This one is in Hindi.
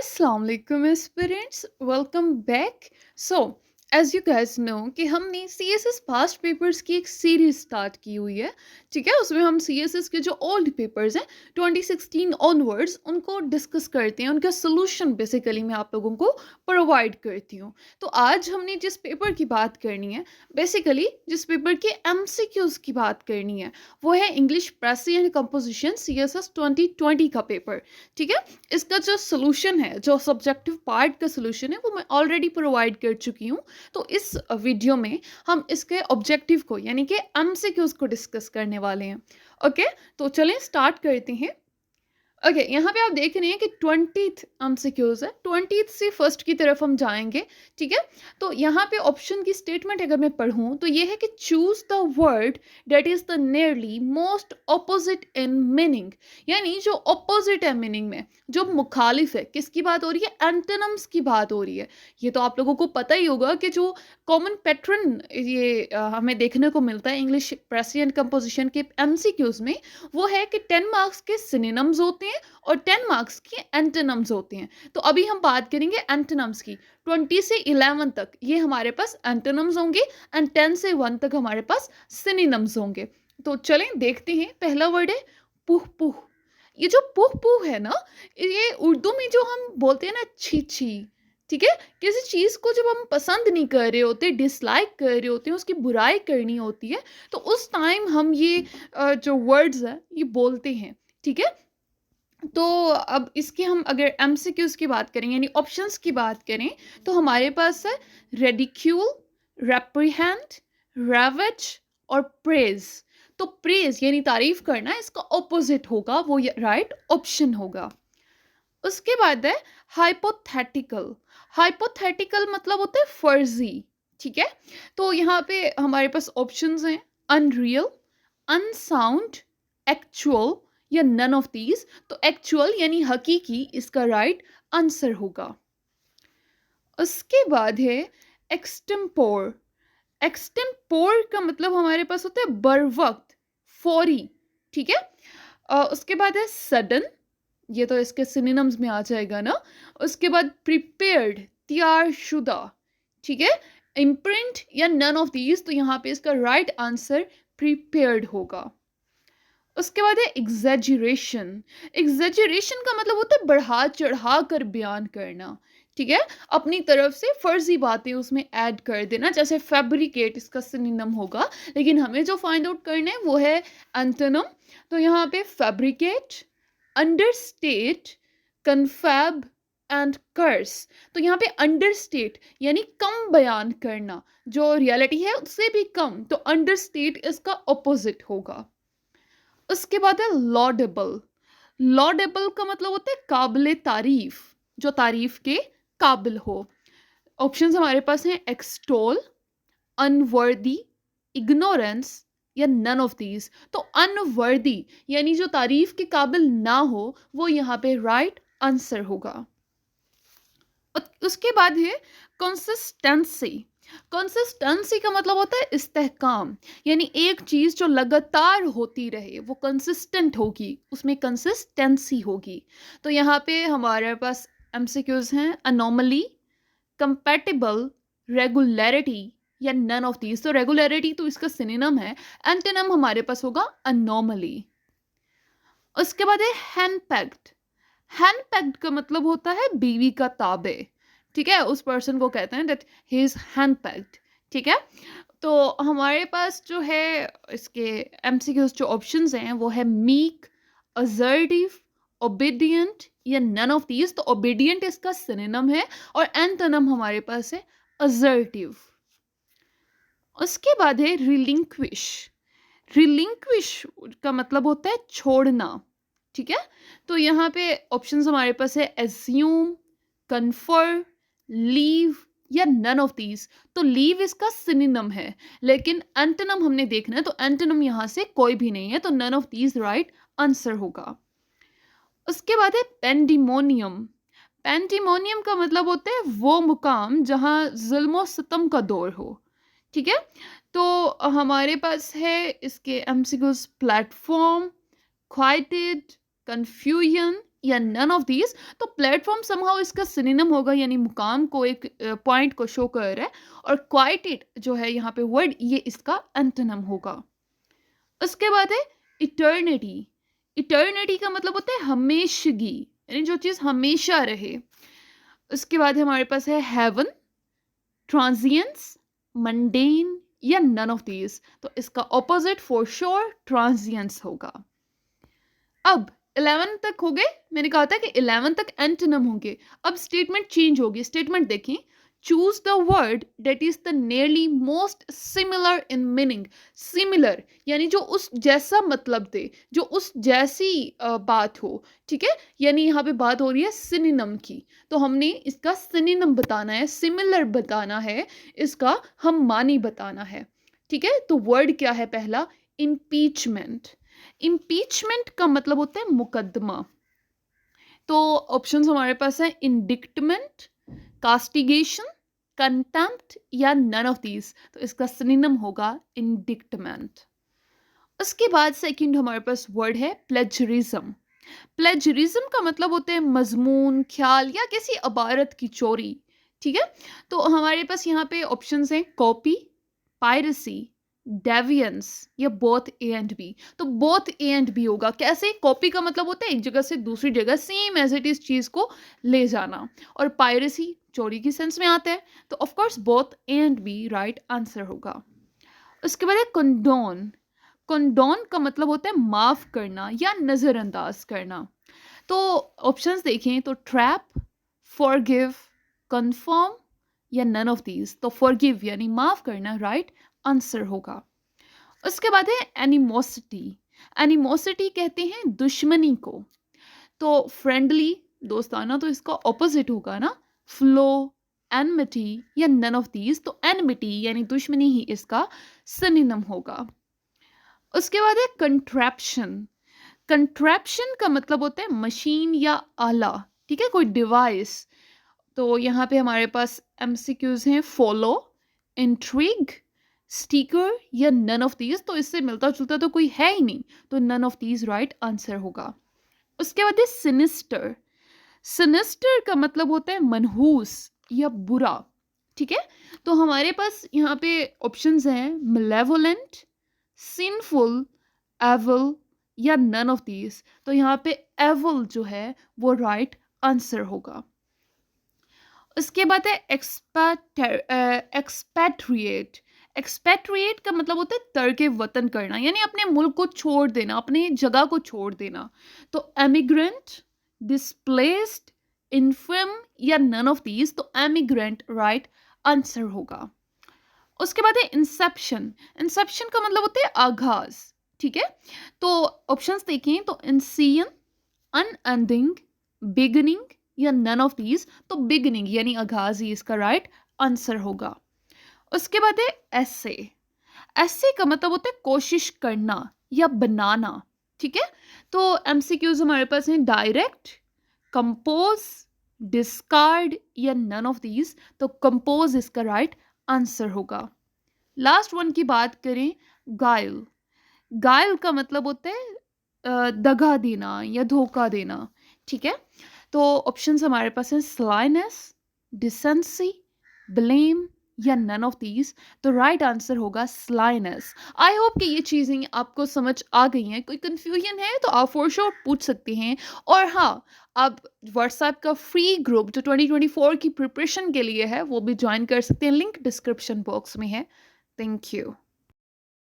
Assalamu alaikum aspirants, welcome back. So, as you guys know कि हमने CSS past papers की एक सीरीज स्टार्ट की हुई है, ठीक है। उसमें हम CSS के जो ओल्ड पेपर्स हैं 2016 ऑनवर्ड्स उनको डिस्कस करते हैं, उनका सोल्यूशन बेसिकली मैं आप लोगों को प्रोवाइड करती हूँ। तो आज हमने जिस पेपर की बात करनी है, बेसिकली जिस पेपर के MCQs की बात करनी है, वो है इंग्लिश प्रेसी एंड कंपोजिशन CSS 2020 का पेपर, ठीक है। इसका जो सोल्यूशन है, जो सब्जेक्टिव पार्ट का सोल्यूशन है, वो मैं ऑलरेडी प्रोवाइड कर चुकी हूँ। तो इस वीडियो में हम इसके ऑब्जेक्टिव को यानी कि एमसीक्यूज को डिस्कस करने वाले हैं। ओके, तो चलें स्टार्ट करते हैं। ओके, यहाँ पे आप देख रहे हैं कि 20th एमसीक्यूज है, 20th से फर्स्ट की तरफ हम जाएंगे, ठीक है। तो यहाँ पे ऑप्शन की स्टेटमेंट अगर मैं पढ़ूँ तो ये है कि choose the word date is the nearly most opposite in meaning, यानी जो ऑपोजिट है मीनिंग में, जो मुखालिफ है, किसकी बात हो रही है? एंटोनिम्स की बात हो रही है। ये तो आप लोगों को पता ही होगा कि जो कॉमन पैटर्न ये हमें देखने को मिलता है इंग्लिश प्रेसी एंड कंपोजिशन के एमसीक्यूज में, वो है कि 10 मार्क्स के सिनोनिम्स होते हैं और 10 मार्क्स की एंटोनिम्स होते हैं। तो अभी हम बात करेंगे एंटोनिम्स की। 20 से 11 तक ये हमारे पास एंटोनिम्स होंगे एंड 10 से 1 तक हमारे पास सिनोनिम्स होंगे। तो चलें देखते हैं। पहला वर्ड है पुह पुह। ये जो पुह पुह है ना, ये उर्दू में जो हम बोलते हैं ना छी छी, ठीक है। किसी चीज़ को जब हम पसंद नहीं कर रहे होते, डिसलाइक कर रहे होते हैं, उसकी बुराई करनी होती है, तो उस टाइम हम ये जो वर्ड्स है ये बोलते हैं, ठीक है। तो अब इसके हम अगर एमसीक्यूज की बात करें यानी ऑप्शंस की बात करें, तो हमारे पास है रेडिक्यूल, रेप्रीहेंड, रेवेज और प्रेज। तो प्रेज यानी तारीफ करना, इसका ऑपोजिट होगा, वो राइट ऑप्शन होगा। उसके बाद है हाइपोथेटिकल। हाइपोथेटिकल मतलब होता है फर्जी, ठीक है। तो यहाँ पे हमारे पास ऑप्शंस हैं अनरियल, अनसाउंड, एक्चुअल या नन ऑफ दीज। तो एक्चुअल यानी हकीकी इसका राइट आंसर होगा। उसके बाद है एक्सटेम्पोर। एक्सटेम्पोर का मतलब हमारे पास होता है बर वक्त, फौरी, ठीक है। उसके बाद है सडन, ये तो इसके सिनोनिम्स में आ जाएगा ना। उसके बाद प्रिपेयर्ड, तैयार शुदा, ठीक है। इम्प्रिंट या नन ऑफ दीज, तो यहाँ पे इसका राइट आंसर प्रिपेयर्ड होगा। उसके बाद है एग्जेजरेशन। एग्जेजरेशन का मतलब होता है बढ़ा चढ़ा कर बयान करना, ठीक है। अपनी तरफ से फर्जी बातें उसमें ऐड कर देना, जैसे फैब्रिकेट इसका सिनोनिम होगा, लेकिन हमें जो फाइंड आउट करना है वो है एंटोनिम। तो यहाँ पे फैब्रिकेट, अंडरस्टेट, कन्फैब एंड कर्स। तो यहाँ पे अंडरस्टेट यानी कम बयान करना, जो रियलिटी है उससे भी कम, तो अंडरस्टेट इसका ऑपोजिट होगा। उसके बाद है लॉडेबल। लॉडेबल का मतलब होता है काबिल तारीफ, जो तारीफ के काबिल हो। ऑप्शंस हमारे पास हैं एक्सटोल, अनवर्दी, इग्नोरेंस या नन ऑफ दीज। तो अनवर्दी यानी जो तारीफ के काबिल ना हो, वो यहाँ पे राइट आंसर होगा। उसके बाद है कंसिस्टेंसी। कंसिस्टेंसी का मतलब होता है इस्तेहकाम, यानी एक चीज जो लगातार होती रहे, वो कंसिस्टेंट होगी, उसमें कंसिस्टेंसी होगी। तो यहाँ पे हमारे पास एमसीक्यूज हैं अनोमली, कंपैटिबल, रेगुलरिटी या नन ऑफ दीज। तो रेगुलरिटी तो इसका सिनोनिम है, एंटोनिम हमारे पास होगा अनोमली। उसके बाद है हैंडपैक्ड। हैंडपैक्ड का मतलब होता है बीवी का ताबे, ठीक है। उस पर्सन को कहते हैं दैट ही इज हैंडपैक्ड, ठीक है। तो हमारे पास जो है इसके एमसीक्यूज जो ऑप्शंस हैं वो है मीक, असर्टिव, ओबीडियंट या नन ऑफ दीज। तो ओबीडियंट इसका सिनोनिम है और एंटोनिम हमारे पास है असर्टिव। उसके बाद है रिलिंक्विश। रिलिंक्विश का मतलब होता है छोड़ना, ठीक है। तो यहाँ पे ऑप्शंस हमारे पास है एज्यूम, कन्फर, लीव या नन ऑफ दीज। तो लीव इसका सिनोनिम है, लेकिन एंटोनिम हमने देखना है, तो एंटोनिम यहाँ से कोई भी नहीं है, तो none of these right answer होगा। उसके बाद है पेंडिमोनियम। पेंडिमोनियम का मतलब होता है वो मुकाम जहाँ जुल्म सितम का दौर हो, ठीक है। तो हमारे पास है इसके एमसीक्यूज प्लेटफॉर्म, क्वाइटेड, कन्फ्यूजन या नन ऑफ दीज, तो प्लेटफॉर्म समहाउ इसका सिनोनिम होगा, यानी मुकाम को, एक पॉइंट को शो कर रहा है। और क्वाइटेड जो है यहाँ पे वर्ड, ये इसका एंटोनिम होगा। उसके बाद है इटर्निटी। इटर्निटी का मतलब होता है हमेशगी, यानी जो चीज हमेशा रहे। उसके बाद हमारे पास है हेवन, ट्रांजिएंस, मंडेन या नन ऑफ दीज, तो इसका ऑपोजिट फॉर श्योर ट्रांजिएंस होगा। अब 11 तक हो गए, मैंने कहा था कि 11 तक एंटोनिम होंगे। अब स्टेटमेंट चेंज होगी। स्टेटमेंट देखें, choose the word that is the nearly most similar in meaning. Similar यानी जो उस जैसा मतलब दे, जो उस जैसी बात हो, ठीक है। यानी यहाँ पे बात हो रही है सिनोनिम की, तो हमने इसका सिनोनिम बताना है, सिमिलर बताना है, इसका हम मानी बताना है, ठीक है। तो वर्ड क्या है पहला, इम्पीचमेंट। इम्पीचमेंट का मतलब होता है मुकदमा। तो ऑप्शंस हमारे पास है इंडिक्टमेंट, कास्टिगेशन, कंटेम्प्ट या नन ऑफ दीज, तो इसका सिनोनिम होगा इंडिक्टमेंट। उसके बाद सेकंड हमारे पास वर्ड है प्लेजरिज्म। प्लेजरिज्म का मतलब होता है मजमून, ख्याल या किसी इबारत की चोरी, ठीक है। तो हमारे पास यहाँ पे ऑप्शंस हैं कॉपी, पायरेसी, डेवियंस या बोथ ए एंड बी। तो बोथ ए एंड बी होगा। कैसे? कॉपी का मतलब होता है एक जगह से दूसरी जगह सेम एज इट इज चीज को ले जाना, और पायरेसी चोरी की सेंस में आता है, तो of course both A and B right answer होगा। उसके बाद है कंडोन। कंडोन का मतलब होता है माफ करना या नजरअंदाज करना। तो ऑप्शंस देखें तो ट्रैप, फॉरगिव, कन्फर्म या नन ऑफ दीज, तो फॉरगिव यानी माफ करना राइट आंसर होगा। उसके बाद है एनिमोसिटी। एनिमोसिटी कहते हैं दुश्मनी को। तो फ्रेंडली, दोस्ताना, तो इसका ऑपोजिट होगा ना, फ्लो, एनमिटी या नन ऑफ दीज, तो एनमिटी यानी दुश्मनी ही इसका सिनोनिम होगा। उसके बाद है कंट्रैप्शन। कंट्रैप्शन का मतलब होता है मशीन या आला, ठीक है, कोई डिवाइस। तो यहाँ पे हमारे पास एमसीक्यूज हैं फॉलो, इंट्रिग, स्टीकर या नन ऑफ दीज, तो इससे मिलता जुलता तो कोई है ही नहीं, तो none of these right answer होगा। उसके बाद है सिनिस्टर। सिनिस्टर का मतलब होता है मनहूस या बुरा, ठीक है। तो हमारे पास यहाँ पे ऑप्शंस हैं malevolent, sinful, evil या none of these, तो यहाँ पे evil जो है वो राइट आंसर होगा। उसके बाद है एक्सपैट्रिएट। एक्सपैट्रिएट का मतलब होता है तर्क वतन करना, यानी अपने मुल्क को छोड़ देना, अपने जगह को छोड़ देना। तो एमिग्रेंट, डिस्प्लेस्ड, इन्फर्म या नन ऑफ दीज, तो एमिग्रेंट राइट आंसर होगा। उसके बाद है इंसेप्शन। इंसेप्शन का मतलब होता है आगाज, ठीक है। तो ऑप्शंस देखें तो इंसियन, अनएंडिंग, बिगिनिंग या नन ऑफ दीज, तो बिगिनिंग यानी आगाज ही इसका राइट आंसर होगा। उसके बाद है एसे। एसे का मतलब होता है कोशिश करना या बनाना, ठीक है। तो एमसीक्यूज हमारे पास हैं डायरेक्ट, कंपोज, डिस्कार्ड या नन ऑफ दीज, तो कंपोज इसका राइट आंसर होगा। लास्ट वन की बात करें, गाइल। गाइल का मतलब होता है दगा देना या धोखा देना, ठीक है। तो ऑप्शंस हमारे पास हैं स्लाइनेस, डिसेंसी, ब्लेम या नन ऑफ दीज, तो राइट आंसर होगा स्लाइनेस। आई होप कि ये चीज़ें आपको समझ आ गई हैं। कोई कंफ्यूजन है तो आप फॉर श्योर पूछ सकते हैं। और हाँ, आप व्हाट्सएप का फ्री ग्रुप जो 2024 की प्रिपरेशन के लिए है वो भी ज्वाइन कर सकते हैं, लिंक डिस्क्रिप्शन बॉक्स में है। Thank you.